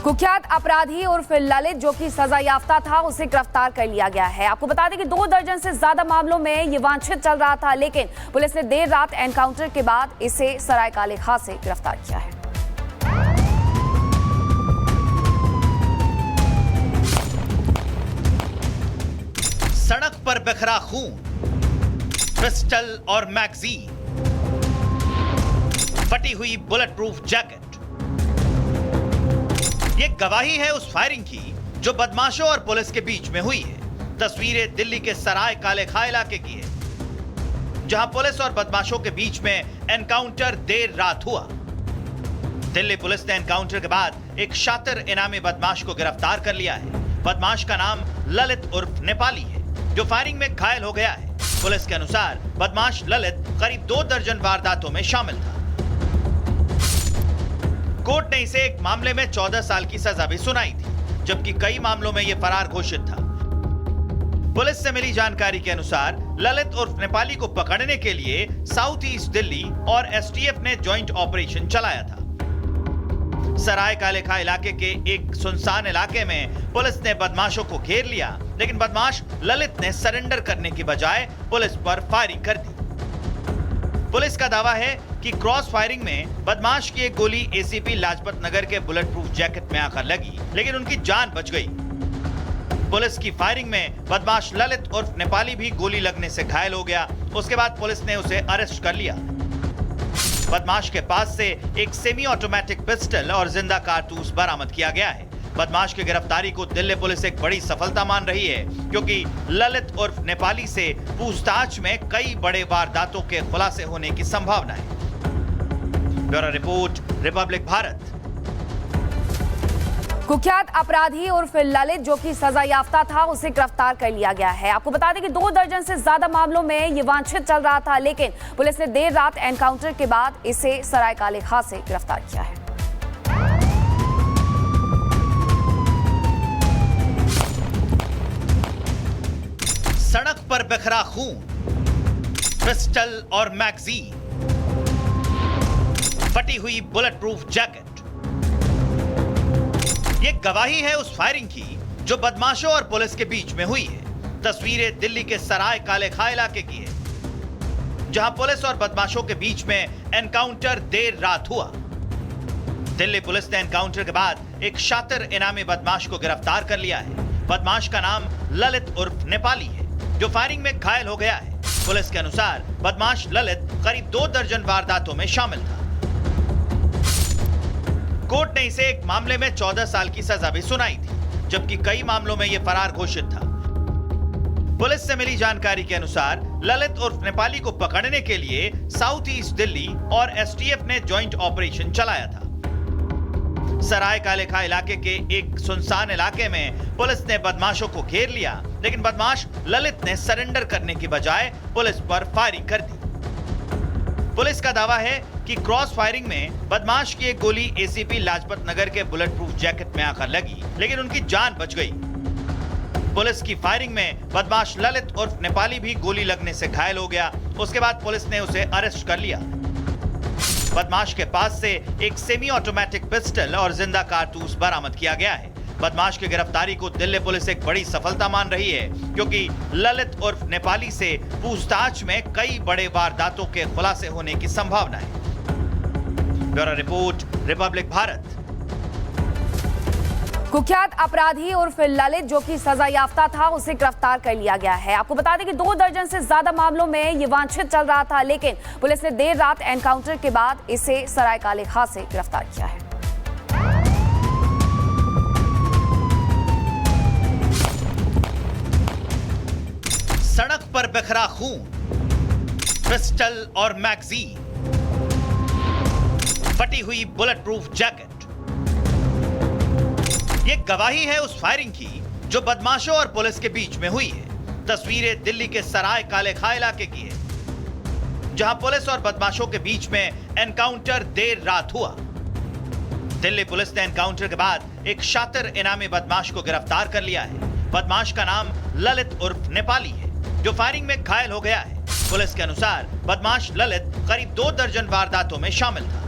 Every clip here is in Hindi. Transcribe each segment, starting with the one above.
कुख्यात अपराधी उर्फ ललित जो कि सजा याफ्ता था, उसे गिरफ्तार कर लिया गया है। आपको बता दें कि 2 दर्जन से ज्यादा मामलों में ये वांछित चल रहा था, लेकिन पुलिस ने देर रात एनकाउंटर के बाद इसे सराय काले खां से गिरफ्तार किया है। सड़क पर बिखरा खून, पिस्टल और मैगजीन, फटी हुई बुलेट प्रूफ जैकेट, ये गवाही है उस फायरिंग की जो बदमाशों और पुलिस के बीच में हुई है। तस्वीरें दिल्ली के सराय काले खां इलाके की है, जहां पुलिस और बदमाशों के बीच में एनकाउंटर देर रात हुआ। दिल्ली पुलिस ने एनकाउंटर के बाद एक शातिर इनामी बदमाश को गिरफ्तार कर लिया है। बदमाश का नाम ललित उर्फ नेपाली है, जो फायरिंग में घायल हो गया है। पुलिस के अनुसार बदमाश ललित करीब 2 दर्जन वारदातों में शामिल था। कोर्ट ने इसे एक मामले में 14 साल की सजा भी सुनाई थी, जबकि कई मामलों में यह फरार घोषित था। पुलिस से मिली जानकारी के अनुसार ललित उर्फ नेपाली को पकड़ने के लिए साउथ ईस्ट दिल्ली और एसटीएफ ने ज्वाइंट ऑपरेशन चलाया था। सराय काले खां इलाके के एक सुनसान इलाके में पुलिस ने बदमाशों को घेर लिया, लेकिन बदमाश ललित ने सरेंडर करने की बजाय पुलिस पर फायरिंग कर दी। पुलिस का दावा है कि क्रॉस फायरिंग में बदमाश की एक गोली एसीपी लाजपत नगर के बुलेट प्रूफ जैकेट में आकर लगी, लेकिन उनकी जान बच गई। पुलिस की फायरिंग में बदमाश ललित उर्फ नेपाली भी गोली लगने से घायल हो गया। उसके बाद पुलिस ने उसे अरेस्ट कर लिया। बदमाश के पास से एक सेमी ऑटोमेटिक पिस्टल और जिंदा कारतूस बरामद किया गया है। बदमाश की गिरफ्तारी को दिल्ली पुलिस एक बड़ी सफलता मान रही है, क्योंकि ललित उर्फ नेपाली से पूछताछ में कई बड़े वारदातों के खुलासे होने की संभावना है। Bureau report, Republic Bharat. कुख्यात अपराधी उर्फ ललित जो कि सजा याफ्ता था, उसे गिरफ्तार कर लिया गया है। आपको बता दें कि 2 दर्जन से ज्यादा मामलों में ये वांछित चल रहा था, लेकिन पुलिस ने देर रात एनकाउंटर के बाद इसे सराय काले खां से गिरफ्तार किया है। सड़क पर बिखरा खून, पिस्टल और मैगजीन, फटी हुई बुलेट प्रूफ जैकेट, ये गवाही है उस फायरिंग की जो बदमाशों और पुलिस के बीच में हुई है। तस्वीरें दिल्ली के सराय काले खां इलाके की है, जहां पुलिस और बदमाशों के बीच में एनकाउंटर देर रात हुआ। दिल्ली पुलिस ने एनकाउंटर के बाद एक शातिर इनामी बदमाश को गिरफ्तार कर लिया है। बदमाश का नाम ललित उर्फ नेपाली है, जो फायरिंग में घायल हो गया है। पुलिस के अनुसार बदमाश ललित करीब 2 दर्जन वारदातों में शामिल था। कोर्ट ने इसे एक मामले में 14 साल की सजा भी सुनाई थी, जबकि कई मामलों में यह फरार घोषित था। पुलिस से मिली जानकारी के अनुसार ललित उर्फ नेपाली को पकड़ने के लिए साउथ ईस्ट दिल्ली और एसटीएफ ने ज्वाइंट ऑपरेशन चलाया था। सराय काले खां इलाके के एक सुनसान इलाके में पुलिस ने बदमाशों को घेर लिया, लेकिन बदमाश ललित ने सरेंडर करने की बजाय पुलिस पर फायरिंग कर दी। पुलिस का दावा है कि क्रॉस फायरिंग में बदमाश की एक गोली एसीपी लाजपत नगर के बुलेट प्रूफ जैकेट में आकर लगी, लेकिन उनकी जान बच गई। पुलिस की फायरिंग में बदमाश ललित उर्फ नेपाली भी गोली लगने से घायल हो गया। उसके बाद पुलिस ने उसे अरेस्ट कर लिया। बदमाश के पास से एक सेमी ऑटोमेटिक पिस्टल और जिंदा कारतूस बरामद किया गया है। बदमाश की गिरफ्तारी को दिल्ली पुलिस एक बड़ी सफलता मान रही है, क्योंकि ललित उर्फ नेपाली से पूछताछ में कई बड़े वारदातों के खुलासे होने की संभावना है। Bureau report, Republic Bharat. कुख्यात अपराधी उर्फ ललित जो कि सजा याफ्ता था, उसे गिरफ्तार कर लिया गया है। आपको बता दें कि 2 दर्जन से ज्यादा मामलों में ये वांछित चल रहा था, लेकिन पुलिस ने देर रात एनकाउंटर के बाद इसे सराय काले खां से गिरफ्तार किया है। सड़क पर बिखरा खून, पिस्टल और मैगजीन, फटी हुई बुलेट प्रूफ जैकेट, ये गवाही है उस फायरिंग की जो बदमाशों और पुलिस के बीच में हुई है। तस्वीरें दिल्ली के सराय काले खां इलाके की है, जहां पुलिस और बदमाशों के बीच में एनकाउंटर देर रात हुआ। दिल्ली पुलिस ने एनकाउंटर के बाद एक शातिर इनामी बदमाश को गिरफ्तार कर लिया है। बदमाश का नाम ललित उर्फ नेपाली है, जो फायरिंग में घायल हो गया है। पुलिस के अनुसार बदमाश ललित करीब 2 दर्जन वारदातों में शामिल था।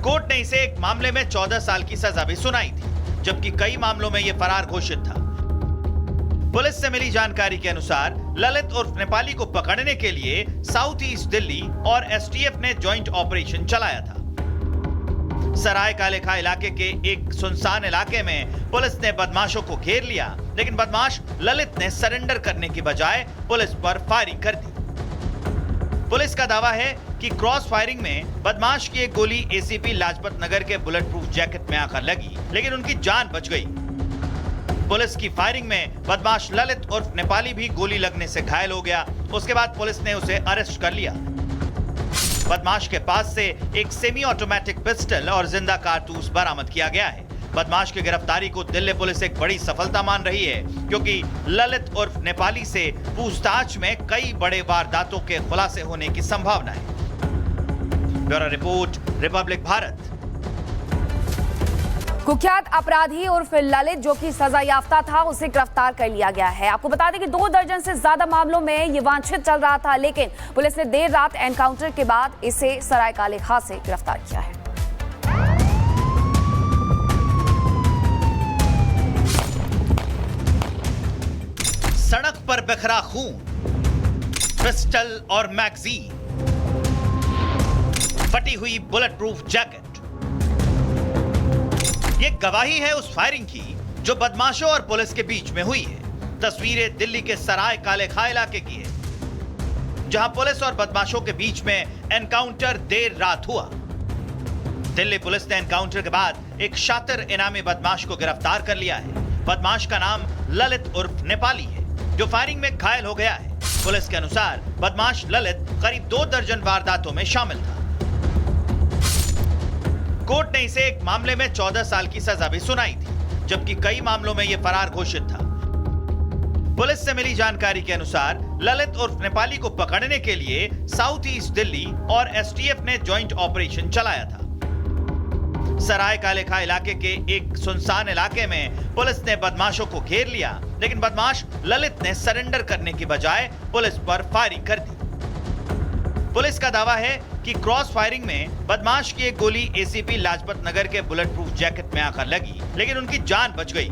कोर्ट ने इसे एक मामले में 14 साल की सजा भी सुनाई थी, जबकि कई मामलों में यह फरार घोषित था। पुलिस से मिली जानकारी के अनुसार ललित उर्फ नेपाली को पकड़ने के लिए साउथ ईस्ट दिल्ली और एसटीएफ ने जॉइंट ऑपरेशन चलाया था। सराय कालेखा इलाके के एक सुनसान इलाके में पुलिस ने बदमाशों को घेर लिया, लेकिन बदमाश ललित ने सरेंडर करने की बजाय पुलिस पर फायरिंग कर दी। पुलिस का दावा है कि क्रॉस फायरिंग में बदमाश की एक गोली एसीपी लाजपत नगर के बुलेट प्रूफ जैकेट में आकर लगी, लेकिन उनकी जान बच गई। पुलिस की फायरिंग में बदमाश ललित उर्फ नेपाली भी गोली लगने से घायल हो गया। उसके बाद पुलिस ने उसे अरेस्ट कर लिया। बदमाश के पास से एक सेमी ऑटोमेटिक पिस्टल और जिंदा कारतूस बरामद किया गया है। बदमाश की गिरफ्तारी को दिल्ली पुलिस एक बड़ी सफलता मान रही है, क्योंकि ललित उर्फ नेपाली से पूछताछ में कई बड़े वारदातों के खुलासे होने की संभावना है। Bureau report, Republic Bharat. कुख्यात अपराधी उर्फ ललित जो कि सजा याफ्ता था, उसे गिरफ्तार कर लिया गया है। आपको बता दें कि 2 दर्जन से ज्यादा मामलों में ये वांछित चल रहा था, लेकिन पुलिस ने देर रात एनकाउंटर के बाद इसे सराय कालेखा से गिरफ्तार किया है। सड़क पर बिखरा खून, पिस्टल और मैगजीन, फटी हुई बुलेट प्रूफ जैकेट, ये गवाही है उस फायरिंग की जो बदमाशों और पुलिस के बीच में हुई है। तस्वीरें दिल्ली के सराय कालेखा इलाके की है, जहां पुलिस और बदमाशों के बीच में एनकाउंटर देर रात हुआ। दिल्ली पुलिस ने एनकाउंटर के बाद एक शातिर इनामी बदमाश को गिरफ्तार कर लिया है। बदमाश का नाम ललित उर्फ नेपाली है, जो फायरिंग में घायल हो गया है। पुलिस के अनुसार बदमाश ललित करीब 2 दर्जन वारदातों में शामिल था। कोर्ट ने इसे एक मामले में 14 साल की सजा भी सुनाई थी, जबकि कई मामलों में यह फरार घोषित था। पुलिस से मिली जानकारी के अनुसार ललित उर्फ नेपाली को पकड़ने के लिए साउथ ईस्ट दिल्ली और एसटीएफ ने जॉइंट ऑपरेशन चलाया था। सराय कालेखा इलाके के एक सुनसान इलाके में पुलिस ने बदमाशों को घेर लिया, लेकिन बदमाश ललित ने सरेंडर करने की बजाय पुलिस पर फायरिंग कर दी। पुलिस का दावा है कि क्रॉस फायरिंग में बदमाश की एक गोली एसीपी लाजपत नगर के बुलेट प्रूफ जैकेट में आकर लगी, लेकिन उनकी जान बच गई।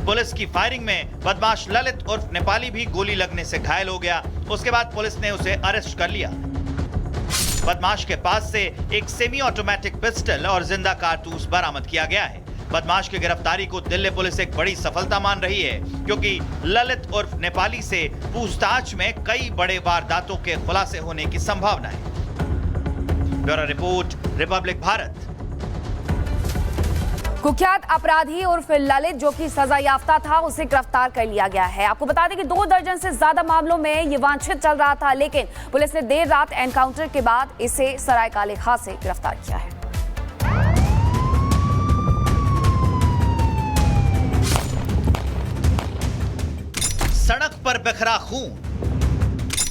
पुलिस की फायरिंग में बदमाश ललित उर्फ नेपाली भी गोली लगने से घायल हो गया। उसके बाद पुलिस ने उसे अरेस्ट कर लिया। बदमाश के पास से एक सेमी ऑटोमेटिक पिस्टल और जिंदा कारतूस बरामद किया गया है। बदमाश की गिरफ्तारी को दिल्ली पुलिस एक बड़ी सफलता मान रही है, क्योंकि ललित उर्फ नेपाली से पूछताछ में कई बड़े वारदातों के खुलासे होने की संभावना है। Bureau report, Republic Bharat. कुख्यात अपराधी उर्फ ललित जो कि सजा याफ्ता था, उसे गिरफ्तार कर लिया गया है। आपको बता दें कि 2 दर्जन से ज्यादा मामलों में ये वांछित चल रहा था, लेकिन पुलिस ने देर रात एनकाउंटर के बाद इसे सराय कालेखा से गिरफ्तार किया है। सड़क पर बिखरा खून,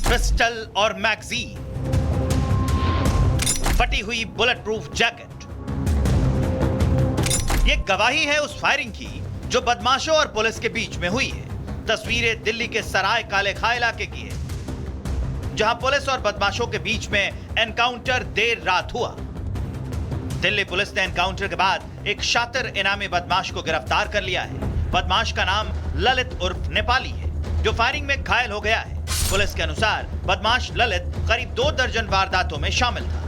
पिस्टल और मैगजीन, फटी हुई बुलेट प्रूफ जैकेट, ये गवाही है उस फायरिंग की जो बदमाशों और पुलिस के बीच में हुई है। तस्वीरें दिल्ली के सराय कालेखा इलाके की है, जहां पुलिस और बदमाशों के बीच में एनकाउंटर देर रात हुआ। दिल्ली पुलिस ने एनकाउंटर के बाद एक शातिर इनामी बदमाश को गिरफ्तार कर लिया है। बदमाश का नाम ललित उर्फ नेपाली है, जो फायरिंग में घायल हो गया है। पुलिस के अनुसार बदमाश ललित करीब 2 दर्जन वारदातों में शामिल था।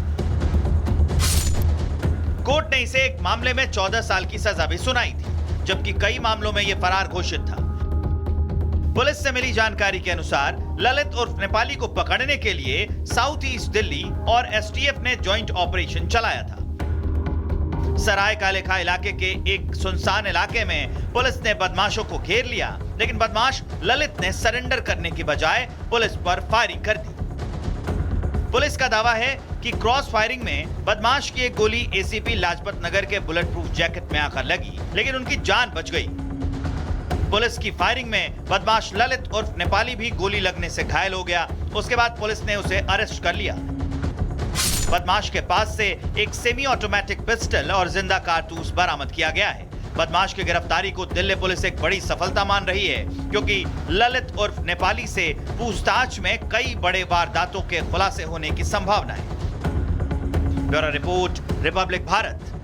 कोर्ट ने इसे एक मामले में 14 साल की सजा भी सुनाई थी, जबकि कई मामलों में यह फरार घोषित था। पुलिस से मिली जानकारी के अनुसार ललित उर्फ नेपाली को पकड़ने के लिए साउथ ईस्ट दिल्ली और एसटीएफ ने जॉइंट ऑपरेशन चलाया था। सराय कालेखा इलाके के एक सुनसान इलाके में पुलिस ने बदमाशों को घेर लिया, लेकिन बदमाश ललित ने सरेंडर करने की बजाय पुलिस पर फायरिंग कर दी। पुलिस का दावा है कि क्रॉस फायरिंग में बदमाश की एक गोली एसीपी लाजपत नगर के बुलेट प्रूफ जैकेट में आकर लगी, लेकिन उनकी जान बच गई। पुलिस की फायरिंग में बदमाश ललित उर्फ नेपाली भी गोली लगने से घायल हो गया। उसके बाद पुलिस ने उसे अरेस्ट कर लिया। बदमाश के पास से एक सेमी ऑटोमेटिक पिस्टल और जिंदा कारतूस बरामद किया गया है। बदमाश की गिरफ्तारी को दिल्ली पुलिस एक बड़ी सफलता मान रही है, क्योंकि ललित उर्फ नेपाली से पूछताछ में कई बड़े वारदातों के खुलासे होने की संभावना है। Bureau report, Republic Bharat.